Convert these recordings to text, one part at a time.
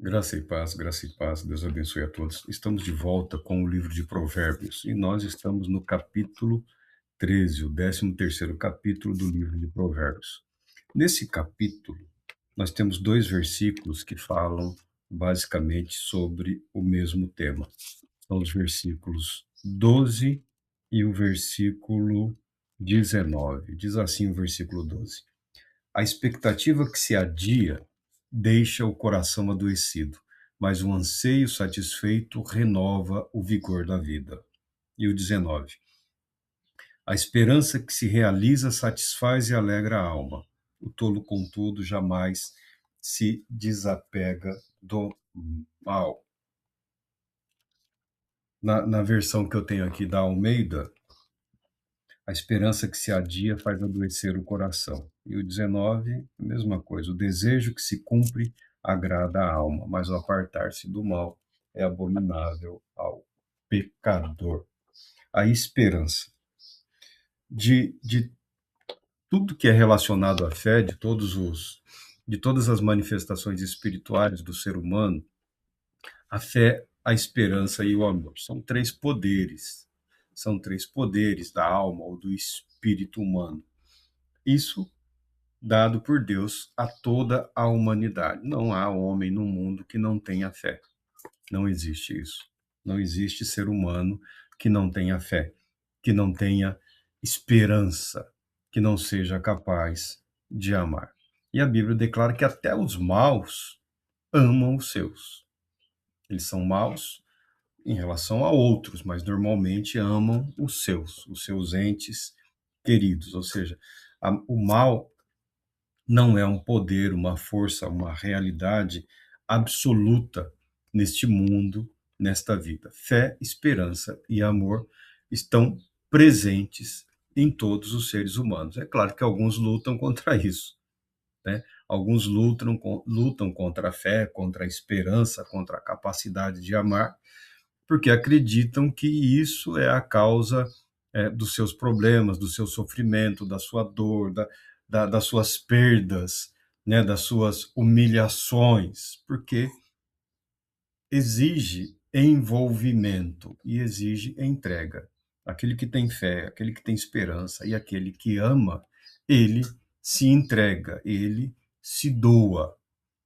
Graça e paz, Deus abençoe a todos. Estamos de volta com o livro de Provérbios e nós estamos no capítulo 13, o 13º capítulo do livro de Provérbios. Nesse capítulo, nós temos dois versículos que falam basicamente sobre o mesmo tema. São os versículos 12 e o versículo 19. Diz assim o versículo 12: A expectativa que se adia deixa o coração adoecido, mas o anseio satisfeito renova o vigor da vida. E o 19. A esperança que se realiza satisfaz e alegra a alma. O tolo, contudo, jamais se desapega do mal. Na versão que eu tenho aqui da Almeida, a esperança que se adia faz adoecer o coração. E o 19, a mesma coisa. O desejo que se cumpre agrada a alma, mas o apartar-se do mal é abominável ao pecador. A esperança de tudo que é relacionado à fé, de todas as manifestações espirituais do ser humano, a fé, a esperança e o amor são três poderes. São três poderes da alma ou do espírito humano. Isso dado por Deus a toda a humanidade. Não há homem no mundo que não tenha fé. Não existe isso. Não existe ser humano que não tenha fé, que não tenha esperança, que não seja capaz de amar. E a Bíblia declara que até os maus amam os seus. Eles são maus em relação a outros, mas normalmente amam os seus entes queridos. Ou seja, o mal não é um poder, uma força, uma realidade absoluta neste mundo, nesta vida. Fé, esperança e amor estão presentes em todos os seres humanos. É claro que alguns lutam contra isso, né? Alguns lutam contra a fé, contra a esperança, contra a capacidade de amar, porque acreditam que isso é a causa dos seus problemas, do seu sofrimento, da sua dor, das suas perdas, né, das suas humilhações, porque exige envolvimento e exige entrega. Aquele que tem fé, aquele que tem esperança e aquele que ama, ele se entrega, ele se doa,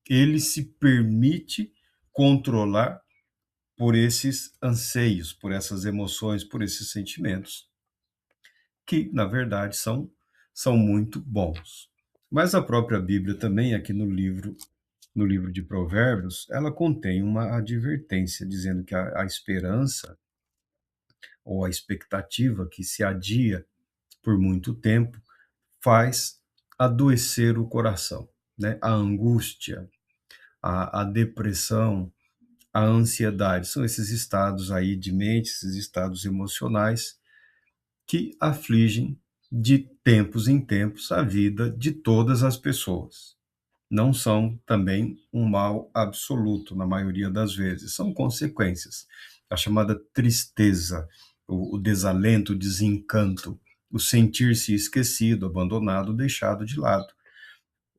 ele se permite controlar por esses anseios, por essas emoções, por esses sentimentos, que, na verdade, são muito bons. Mas a própria Bíblia também, aqui no livro de Provérbios, ela contém uma advertência, dizendo que a esperança ou a expectativa que se adia por muito tempo faz adoecer o coração, né? A angústia, a depressão, a ansiedade, são esses estados aí de mente, esses estados emocionais que afligem de tempos em tempos a vida de todas as pessoas. Não são também um mal absoluto, na maioria das vezes, são consequências. A chamada tristeza, o desalento, o desencanto, o sentir-se esquecido, abandonado, deixado de lado.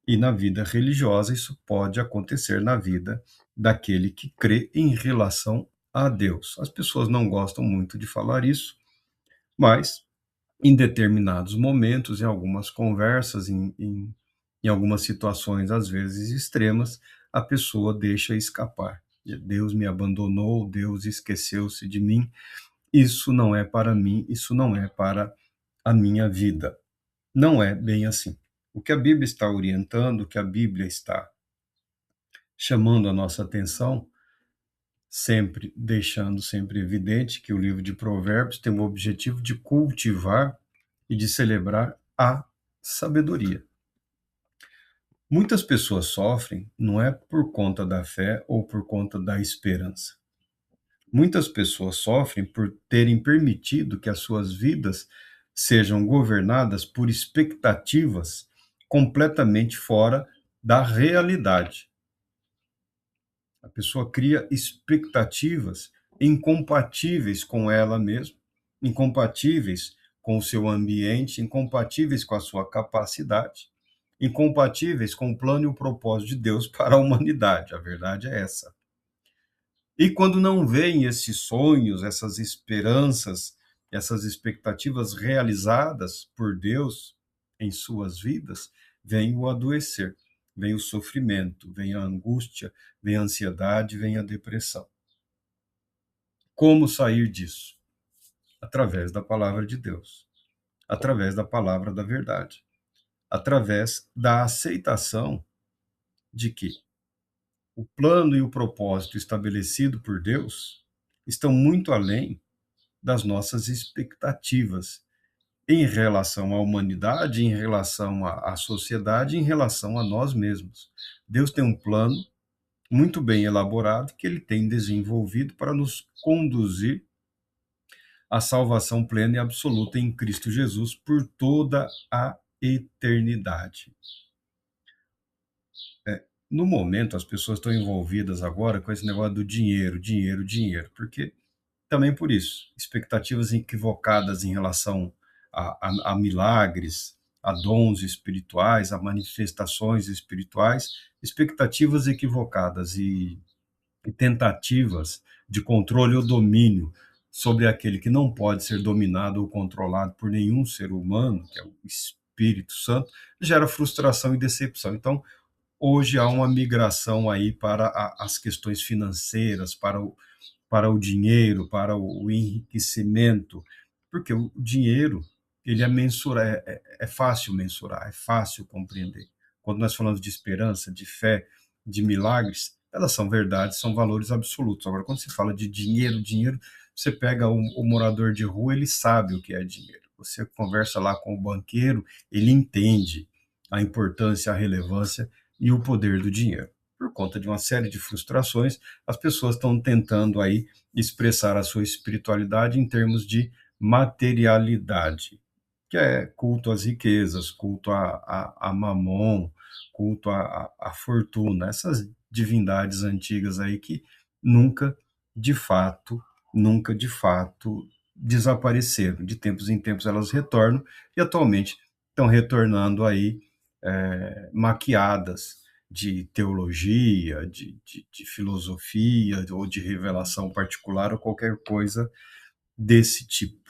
E na vida religiosa, isso pode acontecer na vida daquele que crê em relação a Deus. As pessoas não gostam muito de falar isso, mas em determinados momentos, em algumas conversas, em algumas situações, às vezes extremas, a pessoa deixa escapar. Deus me abandonou, Deus esqueceu-se de mim. Isso não é para mim, isso não é para a minha vida. Não é bem assim. O que a Bíblia está orientando, o que a Bíblia está chamando a nossa atenção, sempre deixando sempre evidente que o livro de Provérbios tem o objetivo de cultivar e de celebrar a sabedoria. Muitas pessoas sofrem não é por conta da fé ou por conta da esperança. Muitas pessoas sofrem por terem permitido que as suas vidas sejam governadas por expectativas completamente fora da realidade. A pessoa cria expectativas incompatíveis com ela mesma, incompatíveis com o seu ambiente, incompatíveis com a sua capacidade. incompatíveis com o plano e o propósito de Deus para a humanidade. A verdade é essa. E quando não veem esses sonhos, essas esperanças, essas expectativas realizadas por Deus em suas vidas, vem o adoecer, vem o sofrimento, vem a angústia, vem a ansiedade, vem a depressão. Como sair disso? Através da palavra de Deus, através da palavra da verdade, através da aceitação de que o plano e o propósito estabelecido por Deus estão muito além das nossas expectativas em relação à humanidade, em relação à sociedade, em relação a nós mesmos. Deus tem um plano muito bem elaborado que ele tem desenvolvido para nos conduzir à salvação plena e absoluta em Cristo Jesus por toda a eternidade. No momento, as pessoas estão envolvidas agora com esse negócio do dinheiro, dinheiro, dinheiro, porque também por isso, expectativas equivocadas em relação a milagres, a dons espirituais, a manifestações espirituais, expectativas equivocadas e tentativas de controle ou domínio sobre aquele que não pode ser dominado ou controlado por nenhum ser humano, que é o Espírito Santo, gera frustração e decepção. Então, hoje há uma migração aí para as questões financeiras, para o dinheiro, para o enriquecimento, porque o dinheiro ele é é fácil mensurar, é fácil compreender. Quando nós falamos de esperança, de fé, de milagres, elas são verdades, são valores absolutos. Agora, quando se fala de dinheiro, dinheiro, você pega o morador de rua, ele sabe o que é dinheiro. Você conversa lá com o banqueiro, ele entende a importância, a relevância e o poder do dinheiro. Por conta de uma série de frustrações, as pessoas estão tentando aí expressar a sua espiritualidade em termos de materialidade, que é culto às riquezas, culto a Mamon, culto a fortuna, essas divindades antigas aí que nunca, de fato, nunca de fato desapareceram. De tempos em tempos elas retornam e atualmente estão retornando aí maquiadas de teologia, de filosofia ou de revelação particular ou qualquer coisa desse tipo.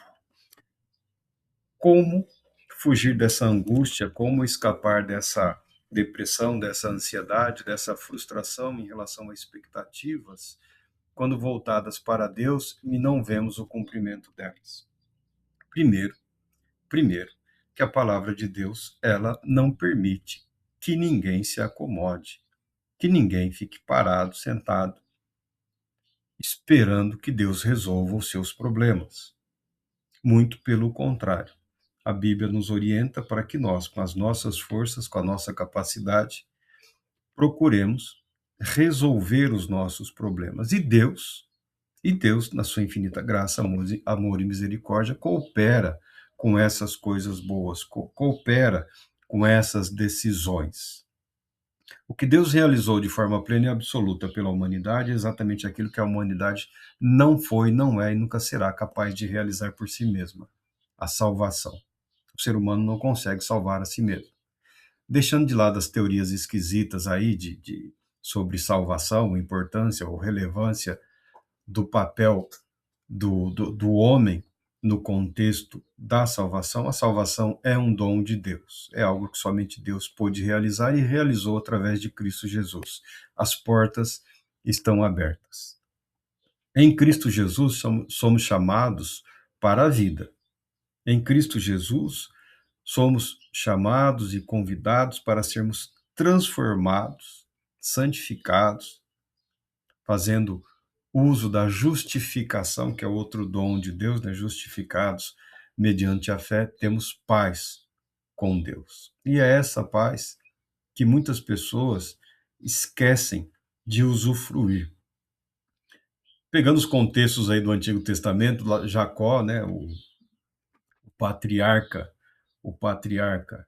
Como fugir dessa angústia, como escapar dessa depressão, dessa ansiedade, dessa frustração em relação a expectativas, quando voltadas para Deus e não vemos o cumprimento delas? Primeiro, primeiro, que a palavra de Deus, ela não permite que ninguém se acomode, que ninguém fique parado, sentado, esperando que Deus resolva os seus problemas. Muito pelo contrário. A Bíblia nos orienta para que nós, com as nossas forças, com a nossa capacidade, procuremos resolver os nossos problemas. E Deus, na sua infinita graça, amor e misericórdia, coopera com essas coisas boas, coopera com essas decisões. O que Deus realizou de forma plena e absoluta pela humanidade é exatamente aquilo que a humanidade não foi, não é e nunca será capaz de realizar por si mesma: a salvação. O ser humano não consegue salvar a si mesmo. Deixando de lado as teorias esquisitas aí sobre salvação, importância ou relevância do papel do homem no contexto da salvação, a salvação é um dom de Deus, é algo que somente Deus pôde realizar e realizou através de Cristo Jesus. As portas estão abertas. Em Cristo Jesus somos chamados para a vida. Em Cristo Jesus somos chamados e convidados para sermos transformados, santificados, fazendo uso da justificação, que é outro dom de Deus, né? Justificados mediante a fé, temos paz com Deus. E é essa paz que muitas pessoas esquecem de usufruir. Pegando os contextos aí do Antigo Testamento, Jacó, né, patriarca, o patriarca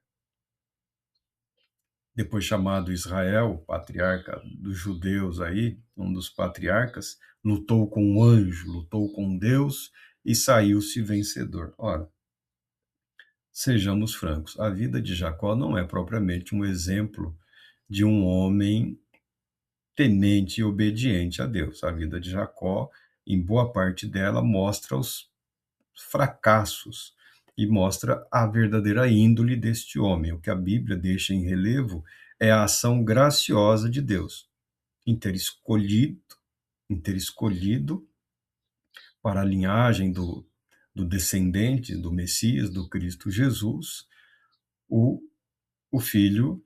depois chamado Israel, patriarca dos judeus aí, um dos patriarcas, lutou com um anjo, lutou com Deus e saiu-se vencedor. Ora, Sejamos francos, a vida de Jacó não é propriamente um exemplo de um homem temente e obediente a Deus. A vida de Jacó, em boa parte dela, mostra os fracassos e mostra a verdadeira índole deste homem. O que a Bíblia deixa em relevo é a ação graciosa de Deus em ter escolhido, para a linhagem do descendente do Messias, do Cristo Jesus, o, o filho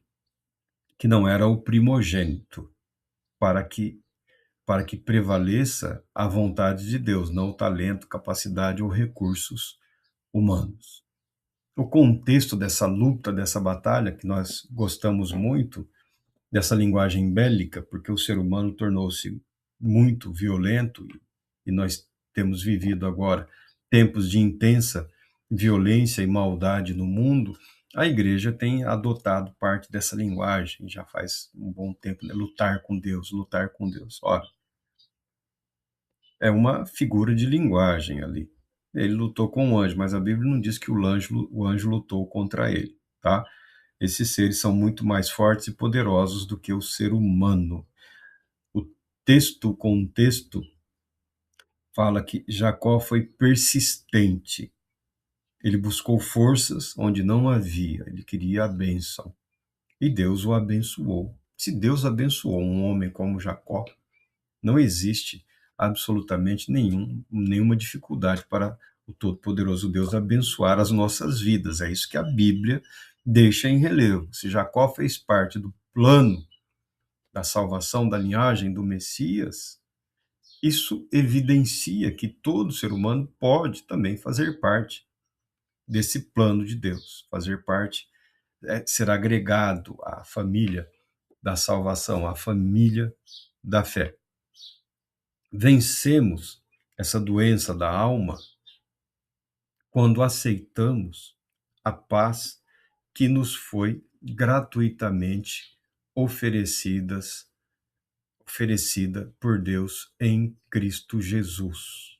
que não era o primogênito, para que prevaleça a vontade de Deus, não o talento, capacidade ou recursos humanos. O contexto dessa luta, dessa batalha, que nós gostamos muito, dessa linguagem bélica, porque o ser humano tornou-se muito violento e nós temos vivido agora tempos de intensa violência e maldade no mundo. A igreja tem adotado parte dessa linguagem já faz um bom tempo, né? Lutar com Deus, lutar com Deus. Ora, é uma figura de linguagem ali. Ele lutou com o anjo, mas a Bíblia não diz que o anjo lutou contra ele, tá? Esses seres são muito mais fortes e poderosos do que o ser humano. O contexto, fala que Jacó foi persistente. Ele buscou forças onde não havia, ele queria a bênção. E Deus o abençoou. Se Deus abençoou um homem como Jacó, não existe absolutamente nenhuma dificuldade para o Todo-Poderoso Deus abençoar as nossas vidas. É isso que a Bíblia deixa em relevo. Se Jacó fez parte do plano da salvação da linhagem do Messias, isso evidencia que todo ser humano pode também fazer parte desse plano de Deus, fazer parte, ser agregado à família da salvação, à família da fé. Vencemos essa doença da alma quando aceitamos a paz que nos foi gratuitamente oferecida por Deus em Cristo Jesus.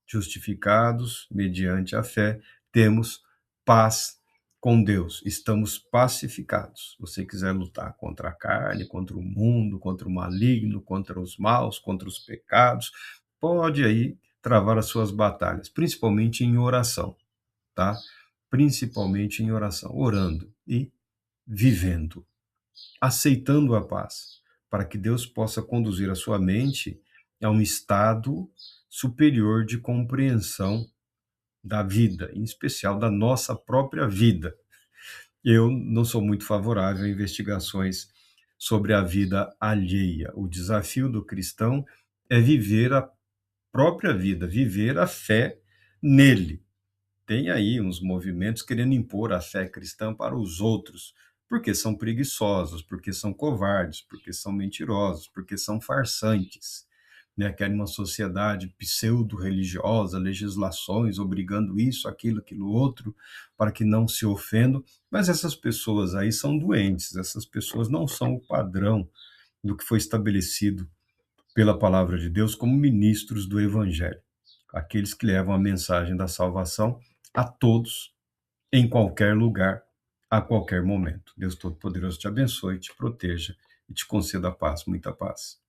Justificados mediante a fé, temos paz com Deus, estamos pacificados. Se você quiser lutar contra a carne, contra o mundo, contra o maligno, contra os maus, contra os pecados, pode aí travar as suas batalhas, principalmente em oração, tá? Principalmente em oração, orando e vivendo, aceitando a paz, para que Deus possa conduzir a sua mente a um estado superior de compreensão da vida, em especial da nossa própria vida. Eu não sou muito favorável a investigações sobre a vida alheia. O desafio do cristão é viver a própria vida, viver a fé nele. Tem aí uns movimentos querendo impor a fé cristã para os outros, porque são preguiçosos, porque são covardes, porque são mentirosos, porque são farsantes, né? Querem uma sociedade pseudo-religiosa, legislações obrigando isso, aquilo outro, para que não se ofendam. Mas essas pessoas aí são doentes, essas pessoas não são o padrão do que foi estabelecido pela palavra de Deus como ministros do Evangelho, aqueles que levam a mensagem da salvação a todos, em qualquer lugar, a qualquer momento. Deus Todo-Poderoso te abençoe, te proteja e te conceda paz, muita paz.